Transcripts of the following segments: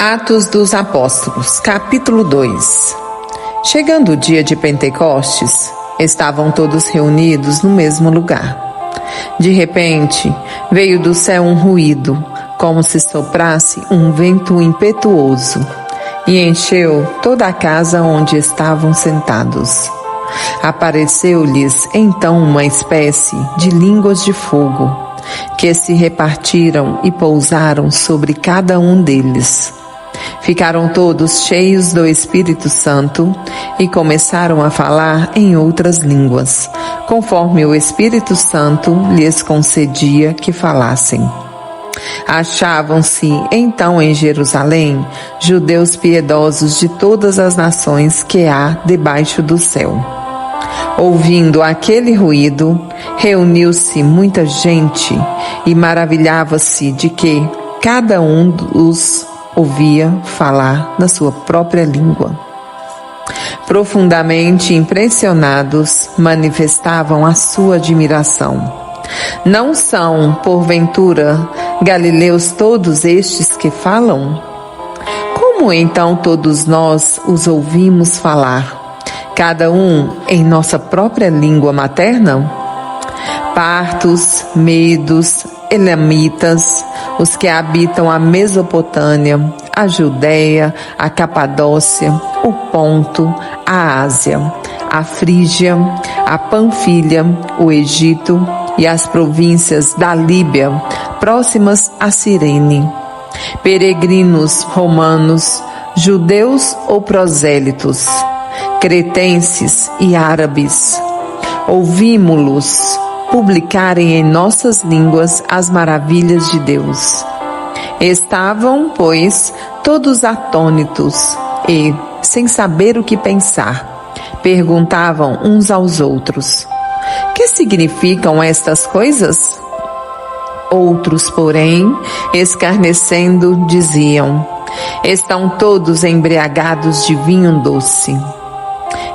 Atos dos Apóstolos, capítulo 2. Chegando o dia de Pentecostes, estavam todos reunidos no mesmo lugar. De repente, veio do céu um ruído, como se soprasse um vento impetuoso, e encheu toda a casa onde estavam sentados. Apareceu-lhes então uma espécie de línguas de fogo, que se repartiram e pousaram sobre cada um deles. Ficaram todos cheios do Espírito Santo e começaram a falar em outras línguas, conforme o Espírito Santo lhes concedia que falassem. Achavam-se então em Jerusalém judeus piedosos de todas as nações que há debaixo do céu. Ouvindo aquele ruído, reuniu-se muita gente e maravilhava-se de que cada um os ouvia falar na sua própria língua. Profundamente impressionados, manifestavam a sua admiração. Não são, porventura, galileus todos estes que falam? Como então todos nós os ouvimos falar, cada um em nossa própria língua materna? Partos, medos, elamitas, os que habitam a Mesopotâmia, a Judéia, a Capadócia, o Ponto, a Ásia, a Frígia, a Panfilha, o Egito e as províncias da Líbia, próximas a Cirene. Peregrinos romanos, judeus ou prosélitos, cretenses e árabes, ouvimo-los publicarem em nossas línguas as maravilhas de Deus. Estavam, pois, todos atônitos e, sem saber o que pensar, perguntavam uns aos outros: que significam estas coisas? Outros, porém, escarnecendo, diziam: estão todos embriagados de vinho doce.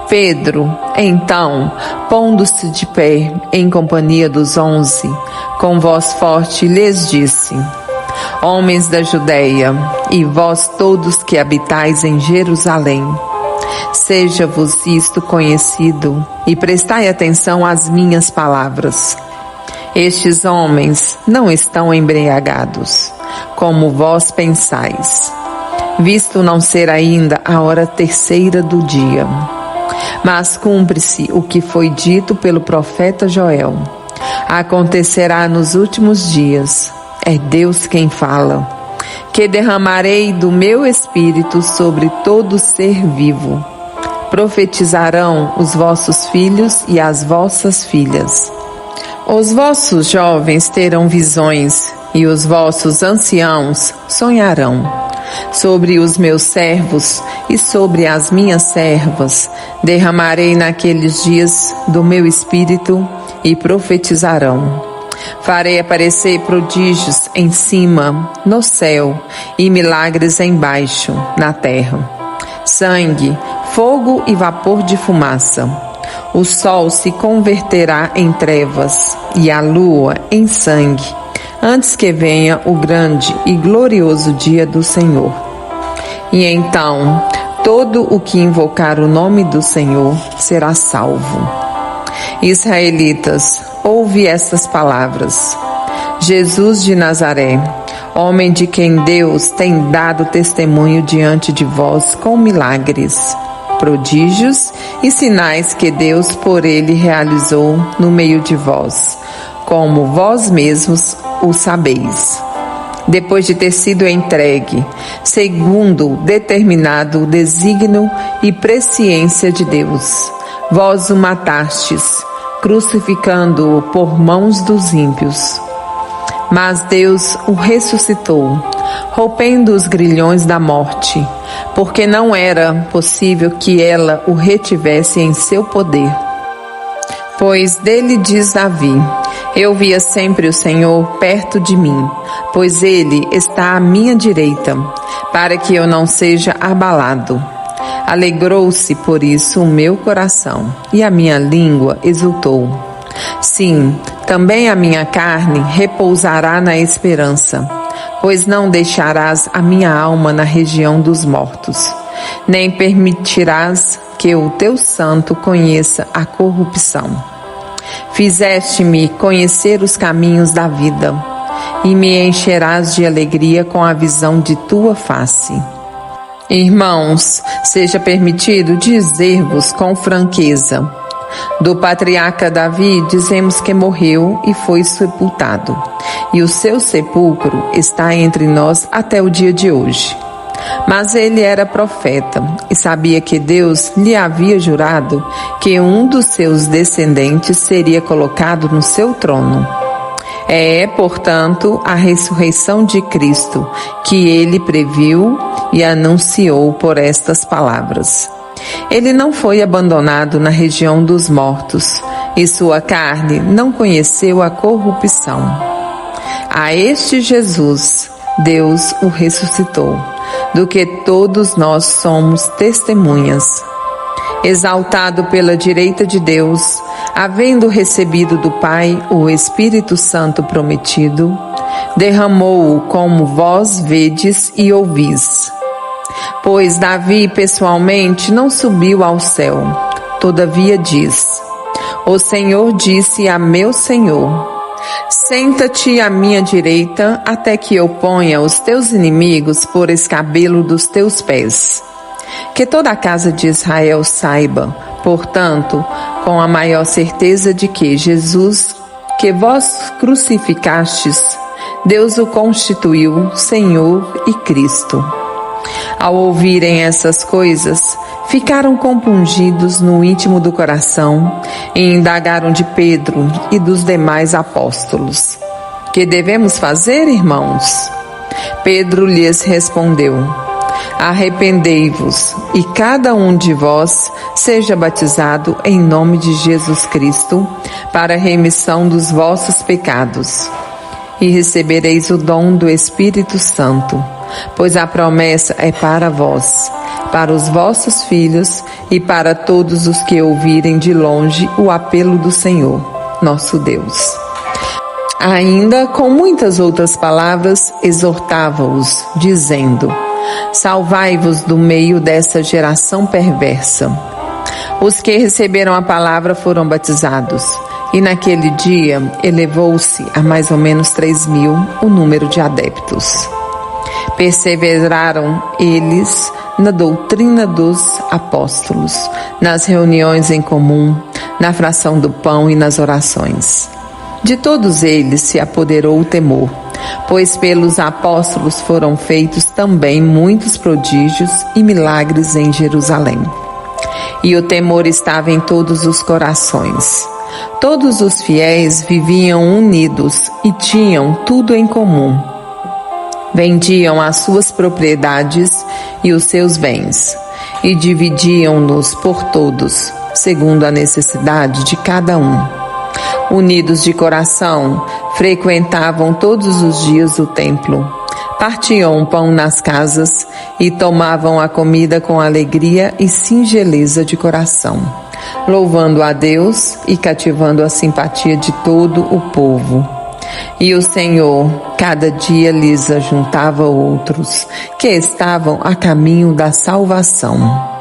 Pedro, então, pondo-se de pé em companhia dos 11, com voz forte lhes disse: homens da Judéia, e vós todos que habitais em Jerusalém, seja-vos isto conhecido, e prestai atenção às minhas palavras. Estes homens não estão embriagados, como vós pensais, visto não ser ainda a hora terceira do dia. Mas cumpre-se o que foi dito pelo profeta Joel. Acontecerá nos últimos dias, é Deus quem fala, que derramarei do meu espírito sobre todo ser vivo. Profetizarão os vossos filhos e as vossas filhas. Os vossos jovens terão visões e os vossos anciãos sonharão. Sobre os meus servos e sobre as minhas servas derramarei naqueles dias do meu espírito e profetizarão. Farei aparecer prodígios em cima, no céu, e milagres embaixo, na terra: sangue, fogo e vapor de fumaça. O sol se converterá em trevas e a lua em sangue, antes que venha o grande e glorioso dia do Senhor. E então, todo o que invocar o nome do Senhor será salvo. Israelitas, ouve estas palavras. Jesus de Nazaré, homem de quem Deus tem dado testemunho diante de vós com milagres, prodígios e sinais que Deus por ele realizou no meio de vós, como vós mesmos o sabeis. Depois de ter sido entregue, segundo determinado desígnio e presciência de Deus, vós o matastes, crucificando-o por mãos dos ímpios. Mas Deus o ressuscitou, rompendo os grilhões da morte, porque não era possível que ela o retivesse em seu poder. Pois dele diz Davi: eu via sempre o Senhor perto de mim, pois ele está à minha direita, para que eu não seja abalado. Alegrou-se por isso o meu coração, e a minha língua exultou. Sim, também a minha carne repousará na esperança, pois não deixarás a minha alma na região dos mortos, nem permitirás que o teu santo conheça a corrupção. Fizeste-me conhecer os caminhos da vida, e me encherás de alegria com a visão de tua face. Irmãos, seja permitido dizer-vos com franqueza: do patriarca Davi dizemos que morreu e foi sepultado, e o seu sepulcro está entre nós até o dia de hoje. Mas ele era profeta e sabia que Deus lhe havia jurado que um dos seus descendentes seria colocado no seu trono. É, portanto, a ressurreição de Cristo que ele previu e anunciou por estas palavras. Ele não foi abandonado na região dos mortos, e sua carne não conheceu a corrupção. A este Jesus, Deus o ressuscitou, do que todos nós somos testemunhas. Exaltado pela direita de Deus, havendo recebido do Pai o Espírito Santo prometido, derramou-o como vós vedes e ouvis. Pois Davi pessoalmente não subiu ao céu, todavia diz: o Senhor disse a meu Senhor: senta-te à minha direita, até que eu ponha os teus inimigos por escabelo dos teus pés. Que toda a casa de Israel saiba, portanto, com a maior certeza de que Jesus, que vós crucificastes, Deus o constituiu Senhor e Cristo. Ao ouvirem essas coisas, ficaram compungidos no íntimo do coração e indagaram de Pedro e dos demais apóstolos: que devemos fazer, irmãos? Pedro lhes respondeu: arrependei-vos e cada um de vós seja batizado em nome de Jesus Cristo para a remissão dos vossos pecados, e recebereis o dom do Espírito Santo, pois a promessa é para vós, para os vossos filhos e para todos os que ouvirem de longe o apelo do Senhor, nosso Deus. Ainda com muitas outras palavras exortava-os, dizendo: salvai-vos do meio dessa geração perversa. Os que receberam a palavra foram batizados, e naquele dia elevou-se a mais ou menos 3.000 o número de adeptos. Perseveraram eles na doutrina dos apóstolos, nas reuniões em comum, na fração do pão e nas orações. De todos eles se apoderou o temor, pois pelos apóstolos foram feitos também muitos prodígios e milagres em Jerusalém. E o temor estava em todos os corações. Todos os fiéis viviam unidos e tinham tudo em comum. Vendiam as suas propriedades e os seus bens, e dividiam-nos por todos, segundo a necessidade de cada um. Unidos de coração, frequentavam todos os dias o templo, partiam o pão nas casas e tomavam a comida com alegria e singeleza de coração, louvando a Deus e cativando a simpatia de todo o povo. E o Senhor cada dia lhes ajuntava outros que estavam a caminho da salvação.